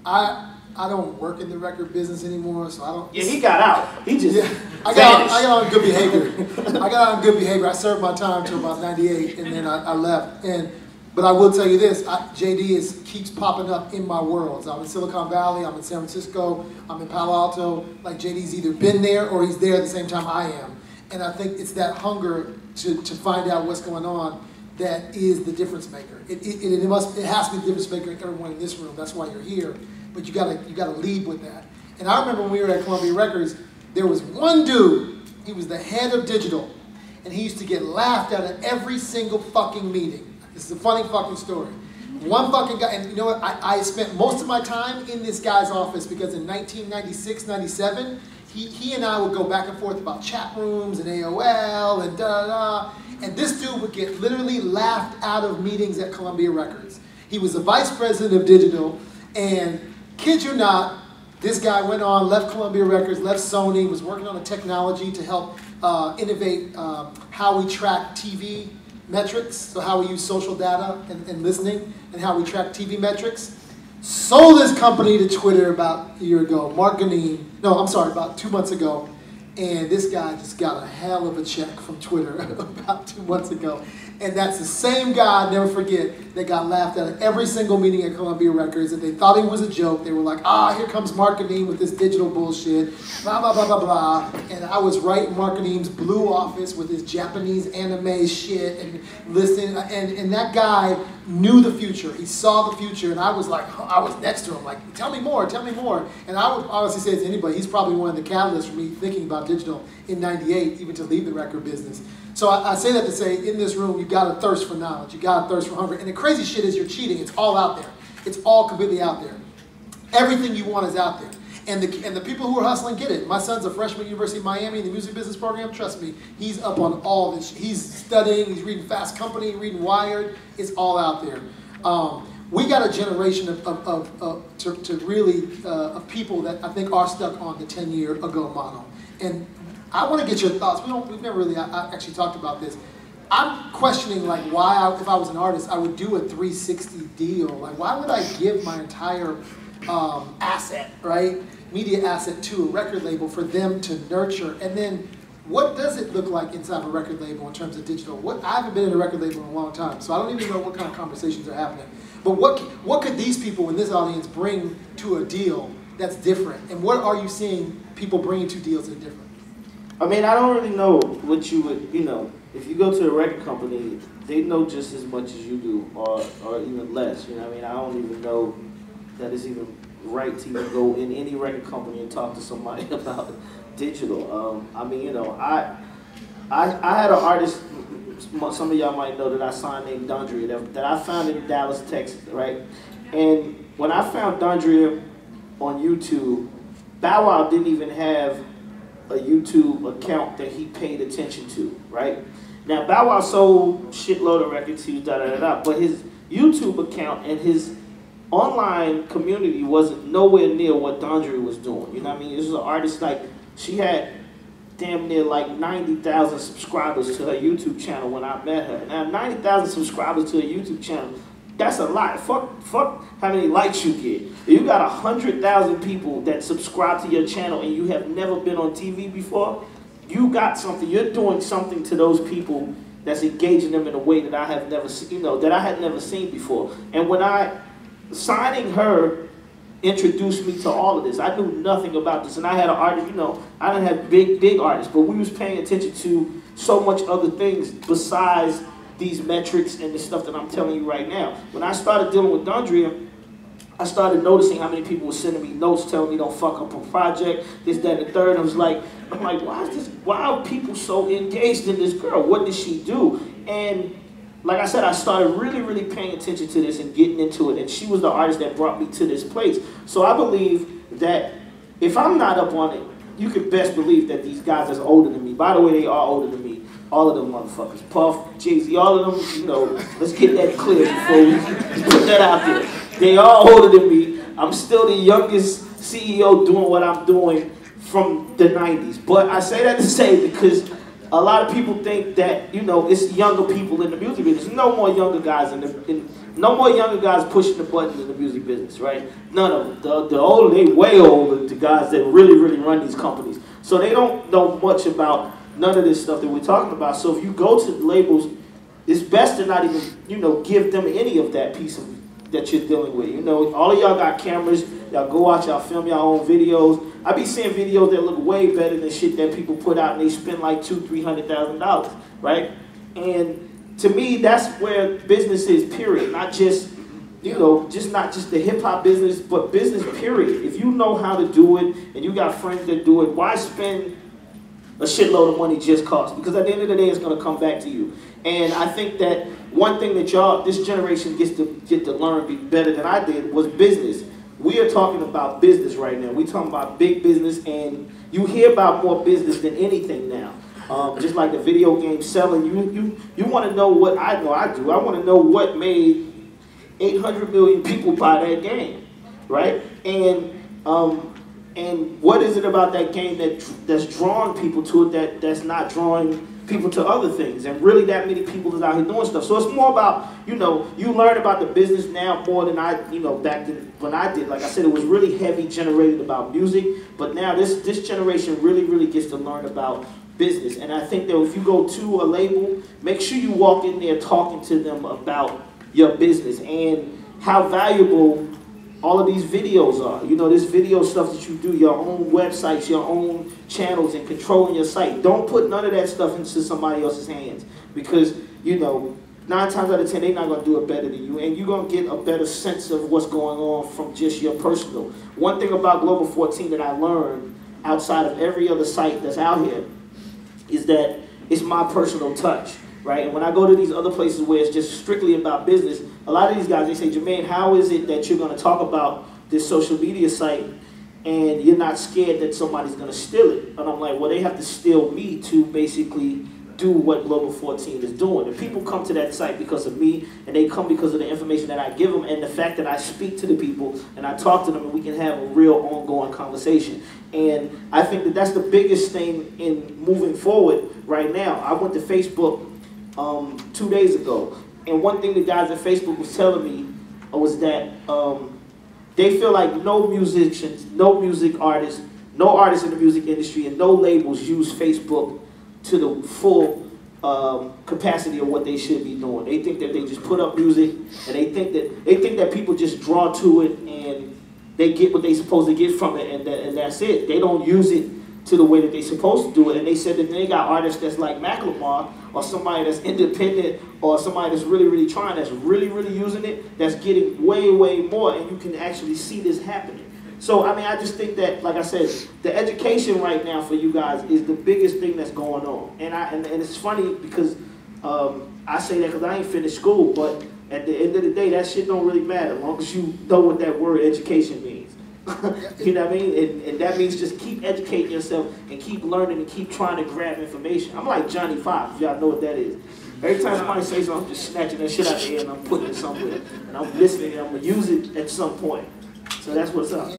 I don't work in the record business anymore, so I don't. Yeah, he got out. He just. Yeah, I got on good behavior. I got on good behavior. I served my time till about '98, and then I left. But I will tell you this: JD keeps popping up in my worlds. I'm in Silicon Valley. I'm in San Francisco. I'm in Palo Alto. Like JD's either been there or he's there at the same time I am. And I think it's that hunger to find out what's going on that is the difference maker. It has to be the difference maker in everyone in this room. That's why you're here. But you gotta lead with that. And I remember when we were at Columbia Records, there was one dude, he was the head of digital, and he used to get laughed at every single fucking meeting. This is a funny fucking story. One fucking guy, and you know what, I spent most of my time in this guy's office because in 1996, 97, he and I would go back and forth about chat rooms and AOL and da-da-da, and this dude would get literally laughed out of meetings at Columbia Records. He was the vice president of digital, and kid you not, this guy went on, left Columbia Records, left Sony, was working on a technology to help innovate how we track TV metrics, so how we use social data and listening, and how we track TV metrics. Sold his company to Twitter about a year ago, about 2 months ago, and this guy just got a hell of a check from Twitter about 2 months ago. And that's the same guy, I'll never forget, that got laughed at every single meeting at Columbia Records, and they thought he was a joke. They were like, here comes Mark Ganeem with this digital bullshit, blah, blah, blah, blah, blah. And I was right in Mark Ganeem's blue office with his Japanese anime shit and listening, and that guy knew the future. He saw the future, and I was next to him, like, tell me more, tell me more. And I would honestly say to anybody, he's probably one of the catalysts for me thinking about digital in '98, even to leave the record business. So I say that to say, in this room, you got to thirst for knowledge. You got to thirst for hunger. And the crazy shit is you're cheating. It's all out there. It's all completely out there. Everything you want is out there. And the people who are hustling get it. My son's a freshman at University of Miami in the music business program. Trust me, he's up on all this. He's studying. He's reading Fast Company, reading Wired. It's all out there. We got a generation of people that I think are stuck on the 10-year ago model. And I want to get your thoughts. We've never really actually talked about this. I'm questioning like why, if I was an artist, I would do a 360 deal. Like, why would I give my entire asset, right, media asset to a record label for them to nurture? And then what does it look like inside of a record label in terms of digital? I haven't been in a record label in a long time, so I don't even know what kind of conversations are happening. But what could these people in this audience bring to a deal that's different? And what are you seeing people bringing to deals that are different? I mean, I don't really know what you would, if you go to a record company, they know just as much as you do, or even less, you know what I mean? I don't even know that it's even right to even go in any record company and talk to somebody about digital. I mean, I had an artist, some of y'all might know, that I signed named Dondria, that I found in Dallas, Texas, right? And when I found Dondria on YouTube, Bow Wow didn't even have a YouTube account that he paid attention to, right? Now, Bow Wow sold shitload of records, he was da-da-da-da, but his YouTube account and his online community wasn't nowhere near what Dondria was doing, you know what I mean? This was an artist, like, she had damn near like 90,000 subscribers to her YouTube channel when I met her. Now, 90,000 subscribers to her YouTube channel, that's a lot. Fuck how many likes you get. If you got 100,000 people that subscribe to your channel and you have never been on TV before, you got something. You're doing something to those people that's engaging them in a way that I have never seen, that I had never seen before. And when signing her introduced me to all of this. I knew nothing about this, and I had an artist, I didn't have big artists, but we was paying attention to so much other things besides these metrics and the stuff that I'm telling you right now. When I started dealing with Dondria, I started noticing how many people were sending me notes telling me don't fuck up a project, this, that, and the third. I'm like, why are people so engaged in this girl? What did she do? And like I said, I started really, really paying attention to this and getting into it, and she was the artist that brought me to this place. So I believe that if I'm not up on it, you can best believe that these guys that's older than me, by the way, they are older than me, all of them motherfuckers, Puff, Jay-Z, all of them, let's get that clear before we put that out there. They are older than me. I'm still the youngest CEO doing what I'm doing from the 90s. But I say that to say because a lot of people think that, you know, it's younger people in the music business. No more younger guys no more younger guys pushing the buttons in the music business, right? None of them. The old, they way older, the guys that really, really run these companies. So they don't know much about none of this stuff that we're talking about. So if you go to the labels, it's best to not even, you know, give them any of that piece of that you're dealing with. You know, all of y'all got cameras. Y'all go out, y'all film your own videos. I be seeing videos that look way better than shit that people put out, and they spend like $200,000-$300,000, right? And to me, that's where business is, period. Not just, you know, not just the hip hop business, but business, period. If you know how to do it, and you got friends that do it, why spend a shitload of money just cause? Because at the end of the day, it's gonna come back to you. And I think that one thing that this generation get to learn better than I did was business. We are talking about business right now. We're talking about big business, and you hear about more business than anything now. Just like the video game selling, you want to know what I know I do. I want to know what made 800 million people buy that game, right? And what is it about that game that's drawing people to it that's not drawing people to other things? And really that many people is out here doing stuff. So it's more about, you know, you learn about the business now more than I, you know, back then when I did. Like I said, it was really heavy generated about music, but now this generation really gets to learn about business. And I think that if you go to a label, make sure you walk in there talking to them about your business and how valuable all of these videos are. You know, this video stuff that you do, your own websites, your own channels, and controlling your site. Don't put none of that stuff into somebody else's hands, because, you know, 9 times out of 10, they're not going to do it better than you, and you're going to get a better sense of what's going on from just your personal. One thing about Global 14 that I learned outside of every other site that's out here is that it's my personal touch, right? And when I go to these other places where it's just strictly about business, a lot of these guys, they say, Jermaine, how is it that you're going to talk about this social media site and you're not scared that somebody's going to steal it? And I'm like, well, they have to steal me to basically do what Global 14 is doing. And people come to that site because of me, and they come because of the information that I give them and the fact that I speak to the people and I talk to them, and we can have a real ongoing conversation. And I think that that's the biggest thing in moving forward right now. I went to Facebook 2 days ago, and one thing the guys at Facebook was telling me was that they feel like no musicians, no music artists, no artists in the music industry, and no labels use Facebook to the full capacity of what they should be doing. They think that they just put up music, and they think that people just draw to it and they get what they're supposed to get from it, and that's it. They don't use it to the way that they're supposed to do it. And they said that they got artists that's like Macklemore, or somebody that's independent, or somebody that's really trying, that's really using it, that's getting way more, and you can actually see this happening. So, I mean, I just think that, like I said, the education right now for you guys is the biggest thing that's going on. And it's funny because I say that because I ain't finished school, but at the end of the day, that shit don't really matter as long as you know what that word education means. You know what I mean? And that means just keep educating yourself and keep learning and keep trying to grab information. I'm like Johnny Fox, if y'all know what that is. Every time somebody says something, I'm just snatching that shit out of the air and I'm putting it somewhere. And I'm listening and I'm going to use it at some point. So that's what's up.